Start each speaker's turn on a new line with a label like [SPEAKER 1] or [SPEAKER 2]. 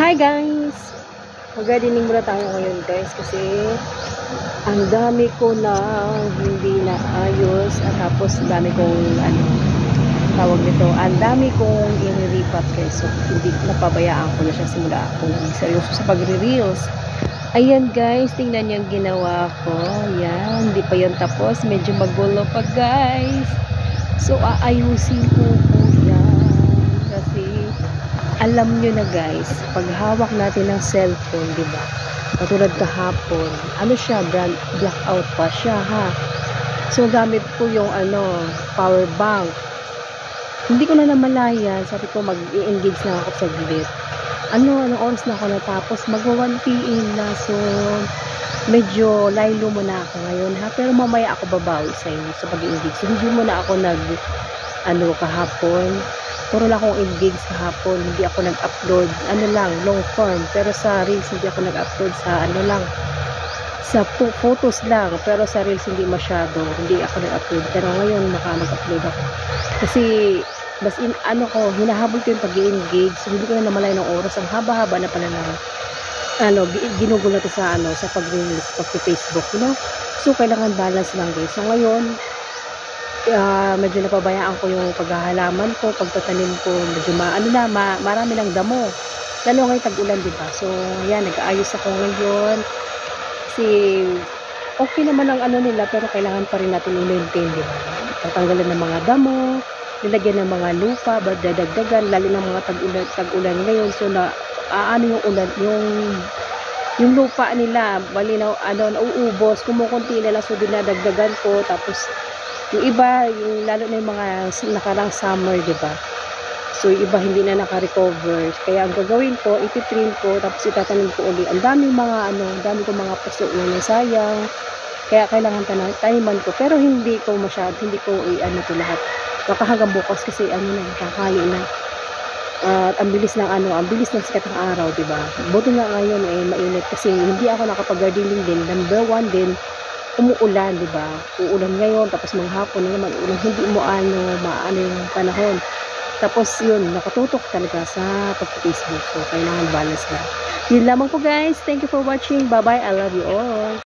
[SPEAKER 1] Hi guys! Mag-gardening muna tayo ngayon guys kasi ang dami ko na hindi na ayos at tapos dami kong tawag nito, ang dami kong iniripat guys, so hindi napabayaan ko na siya simula akong seryoso sa pagre-reels. Ayan guys, tingnan niyo ang ginawa ko. Ayan, hindi pa yan tapos, medyo magulo pa guys, so aayusin ko yan kasi alam nyo na guys, pag hawak natin ng cellphone, di ba? Katulad kahapon, siya, blackout pa siya ha. So gamit ko yung power bank. Hindi ko na namalayan, sabi ko mag-i-engage na ako sa glit. Anong oras na ako natapos? Mag-1 PM na, so medyo laylo muna ako ngayon ha. Pero mamaya ako babawi sa inyo sa pag-i-engage. So hindi muna ako kahapon. Puro lang akong engage kahapon, hindi ako nag-upload, long form, pero sa reels hindi ako nag-upload sa sa photos lang, pero sa reels hindi masyado, hindi ako nag-upload, pero ngayon mag-upload ako. Kasi, hinahabol ko yung pag-i-engage, so hindi ko na namalay ng oras, ang haba-haba na pala ginugulo natin sa pag-reels, pag-Facebook, so kailangan balance lang guys. So ngayon, medyo napabayaan ko yung paghahalaman ko, pagtatanim ko, medyo marami lang damo. Lalo ngayon tag-ulan, diba? So, yan, nag-aayos ako ngayon. Kasi, okay naman ang nila, pero kailangan pa rin natin i-maintain, diba? Tatanggalan ng mga damo, nilagyan ng mga lupa, dadagdagan, lalo ng mga tag-ulan ngayon. So, yung ulan, yung lupa nila, bali nauubos, kumukunti na lang, so dinadagdagan ko, tapos, yung iba, lalo na yung mga nakarang summer, diba? So, yung iba hindi na naka-recover. Kaya ang gagawin ko, ititrim ko, tapos itatanim ko uli. Ang dami ko mga puso na nasayang. Kaya kailangan taniman ko. Pero hindi ko ito lahat. Baka hanggang bukas kasi kakali na. At ang bilis ng sikat ng araw, diba? Buti nga ngayon mainit kasi hindi ako nakapag-gardening din. Number 1 din, umuulan, di ba? Uulan ngayon, tapos maghapon na naman uulan, hindi mo yung panahon. Tapos yun, nakatutok talaga sa pag-Facebook. So, kailangan balance na. Yun lamang po guys. Thank you for watching. Bye-bye. I love you all.